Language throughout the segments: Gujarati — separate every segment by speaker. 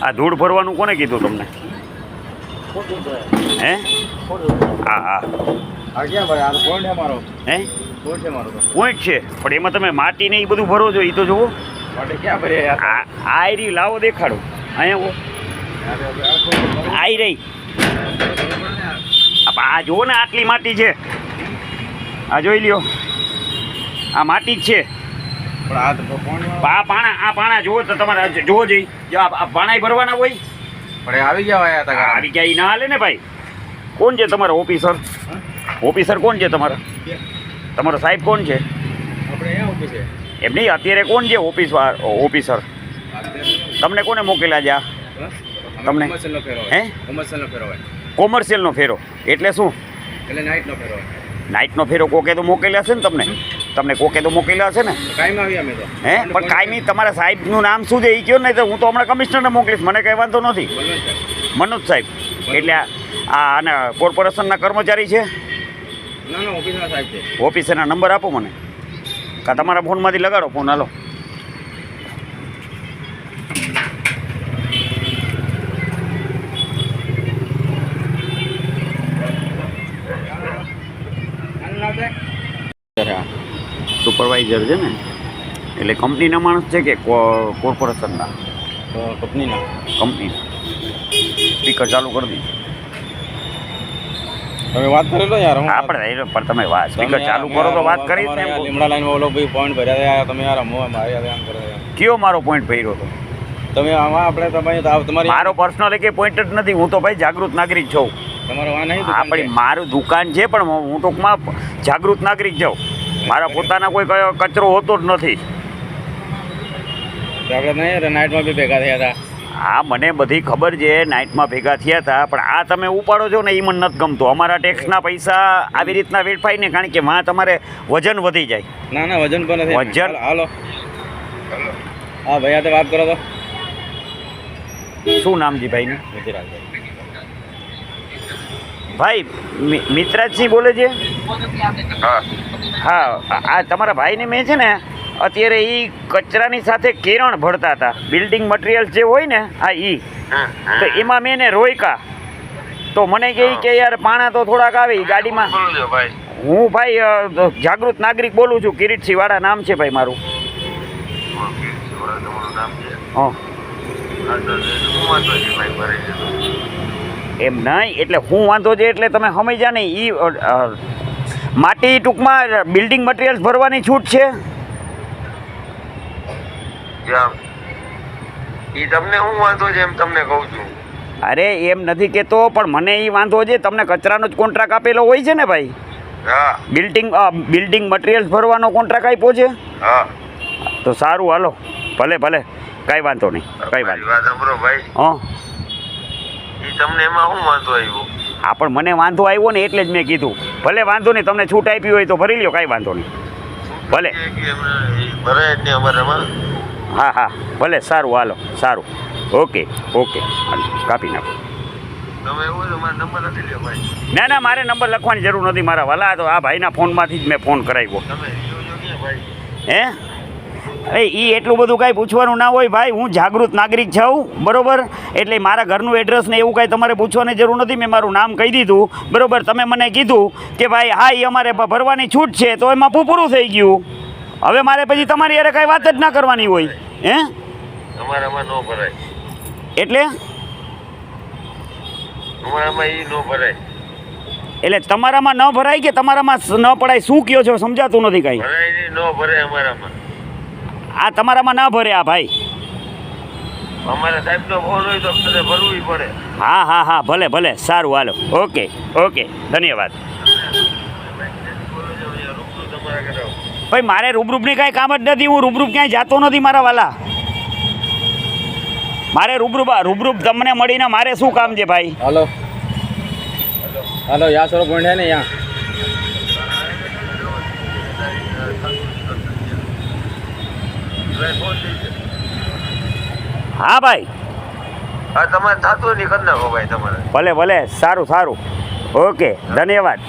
Speaker 1: આ ધૂળ ભરવાનું કોને કીધું તમને? હે? હા હા હે પોઈન્ટ છે, પણ એમાં તમે માટી ને એ બધું ભરો છો એ તો જુઓ. આ રહી, લાવો દેખાડો અહીંયા આઈ રહી. આ જુઓ ને આટલી માટી છે, આ જોઈ લ્યો આ માટી જ છે. આ પાણા જુઓ તો તમારે જોવો જોઈએ. આ પાણા ભરવાના હોય
Speaker 2: પણ આવી ગયા
Speaker 1: આવી ગયા ના હાલે ને ભાઈ. કોણ છે તમારા ઓફિસર? ઓફિસર કોણ છે તમારા? તમારો સાહેબ કોણ છે? એમ નહીં, અત્યારે કોણ છે ઓફિસર? તમને કોને મોકલ્યા છે? તમને હે કોમર્શિયલનો ફેરો એટલે શું?
Speaker 2: એટલે નાઇટનો ફેરો.
Speaker 1: નાઇટનો ફેરો કોકે તો મોકલ્યા છે ને તમને કોકે તો મોકલ્યા છે ને.
Speaker 2: કાયમી આવી અમે તો.
Speaker 1: હે પણ કાયમી તમારા સાહેબનું નામ શું છે એ કહો ને, તો હું તો હમણાં કમિશનરને મોકલીશ, મને કંઈ વાંધો નથી. મનોજ સાહેબ એટલે અને કોર્પોરેશનના કર્મચારી છે?
Speaker 2: ના ઓફિસના સાહેબ છે.
Speaker 1: ઓફિસરના નંબર આપો મને, કાં તમારા ફોનમાંથી લગાડો ફોન. હાલો સુપરવાઇઝર છે ને, એટલે કંપનીના માણસ છે કે કોર્પોરેશનના? કંપની. સ્પીકર ચાલુ કરી દીધું.
Speaker 2: તમે વાત કરેલો યાર.
Speaker 1: આપણે પણ તમે વાત સ્પીકર ચાલુ કરો તો વાત કરી ને.
Speaker 2: લીમડા લાઈનમાં ઓલો ભાઈ પોઈન્ટ ભર્યા તમે યાર મારી આમ કરે.
Speaker 1: કયો મારો પોઈન્ટ ભર્યો હતો?
Speaker 2: તમે આમાં આપણે તમારી
Speaker 1: મારો પર્સનલ કે પોઈન્ટ જ નથી. હું તો ભાઈ જાગૃત નાગરિક છું.
Speaker 2: તમારો આ નહીં?
Speaker 1: આપણી મારું દુકાન છે, પણ હું ટૂંકમાં જાગૃત નાગરિક છું. મારા પોતાના કોઈ કચરો હોતો જ નથી.
Speaker 2: આપણે નહીં નાઇટમાં બી ભેગા થયા હતા.
Speaker 1: હા મને બધી ખબર છે, નાઇટમાં ભેગા થયા હતા, પણ આ તમે ઉપાડો છો ને એ મને નથી ગમતું. અમારા ટેક્સના પૈસા આવી રીતના વેડફાય ને, કારણ કે માં તમારે વજન વધી જાય.
Speaker 2: ના વજન પણ નથી.
Speaker 1: વજન
Speaker 2: હાલો હા ભાઈ આ વાત કરો તો.
Speaker 1: શું નામજી ભાઈનું? ભાઈ મિત્રાજસિંહ બોલે છે? હા આ તમારા ભાઈને મેં છે ને અત્યારે એ કચરાની સાથે કેરણ ભરતા હતા, બિલ્ડિંગ મટીરિયલ્સ જે હોય ને આ તો એમાં મેં એને રોક્યા. તો મને કહે કે યાર પાણા તો થોડાક આવે ગાડીમાં. હું ભાઈ જાગૃત નાગરિક બોલું છું, કિરીટસિંહ વાળા નામ છે ભાઈ મારું. હા એમ નહીં, એટલે હું વાંધો છે એટલે તમે સમજ્યા નહીં. એ માટી ટૂંકમાં બિલ્ડિંગ મટીરિયલ્સ ભરવાની છૂટ છે.
Speaker 3: તમને હું વાંધો છે એમ તમને કહું છું.
Speaker 1: અરે એમ નથી કહેતો, પણ મને એ વાંધો છે. તમને કચરાનો જ કોન્ટ્રાક્ટ આપેલો હોય છે ને ભાઈ?
Speaker 3: હા.
Speaker 1: બિલ્ડિંગ મટીરિયલ્સ ભરવાનો કોન્ટ્રાક્ટ આપ્યો છે?
Speaker 3: હા.
Speaker 1: તો સારું હાલો, ભલે કાંઈ વાંધો નહીં, કાંઈ વાંધો.
Speaker 3: વાત સાંભળો ભાઈ.
Speaker 1: હા
Speaker 3: તમને એમાં શું વાંધો આવ્યો?
Speaker 1: હા પણ મને વાંધો આવ્યો ને એટલે જ મેં કીધું. ભલે વાંધો નહીં, તમને છૂટ આપી હોય તો ભરી લ્યો, કાંઈ વાંધો નહીં. ભલે હા ભલે સારું હાલો, સારું ઓકે કાપી નાખો. ના મારે નંબર લખવાની જરૂર નથી મારા વાલા. તો આ ભાઈના ફોનમાંથી જ મેં ફોન કરાવ્યો. હે એ એટલું બધું કાંઈ પૂછવાનું ના હોય ભાઈ. હું જાગૃત નાગરિક છું, બરાબર? એટલે મારા ઘરનું એડ્રેસ ને એવું કાંઈ તમારે પૂછવાની જરૂર નથી. મેં મારું નામ કહી દીધું, બરાબર? તમે મને કીધું કે ભાઈ હા એ અમારે ભરવાની છૂટ છે, તો એમાં પૂરું થઈ ગયું. હવે મારે પછી તમારી યારે કાંઈ વાત જ ના કરવાની હોય. હે
Speaker 3: અમારામાં ન ભરાય
Speaker 1: એટલે?
Speaker 3: અમારામાં એ ન ભરાય
Speaker 1: એટલે તમારામાં ન ભરાય કે તમારામાં ન પડાય? શું કહો છો? સમજાતું નથી કાંઈ.
Speaker 3: ભરાય ન ભરાય અમારામાં.
Speaker 1: આ તમારામાં ના ભરે આ ભાઈ?
Speaker 3: અમારા સાહેબનો ફોન હોય તો તમને ભરવું પડે.
Speaker 1: હા ભલે સારું હાલો, ઓકે ધન્યવાદ. ભાઈ મારે રૂબરૂપની કાંઈ કામ જ નથી. હું રૂબરૂપ ક્યાંય જાતો નથી મારા વાલા. મારે રૂબરૂપ તમને મળીને મારે શું કામ છે ભાઈ?
Speaker 2: હાલો યા સરો પોઈન્ટ હે ને યા.
Speaker 1: હા ભાઈ
Speaker 3: હા તમારે થતું નહીં કરી નાખો ભાઈ તમારે.
Speaker 1: ભલે સારું ઓકે ધન્યવાદ.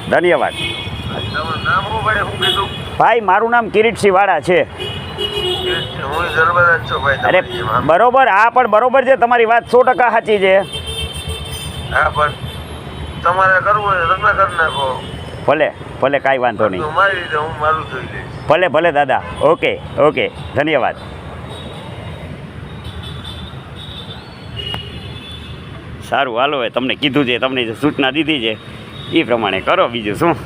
Speaker 3: તમારું નામ શું પડે? શું કીધું
Speaker 1: ભાઈ? મારું નામ કિરીટસિંહ વાળા છે.
Speaker 3: હું જરબરા જ છું ભાઈ
Speaker 1: અરે
Speaker 3: તમારી જેમ. હા.
Speaker 1: બરોબર, હા પણ બરોબર છે, તમારી વાત 100% સાચી છે.
Speaker 3: હા પણ તમારે કરવું હોય તો તમે કરી નાખો.
Speaker 1: ભલે ભલે, કાંઈ વાંધો નહીં.
Speaker 3: તો મારી રીતે હું મારું જોઈ લઈશ.
Speaker 1: ભલે ભલે દાદા, ઓકે ઓકે, ધન્યવાદ. સારું, હાલો, હવે તમને કીધું છે, તમને જે સૂચના દીધી છે એ પ્રમાણે કરો, બીજું શું.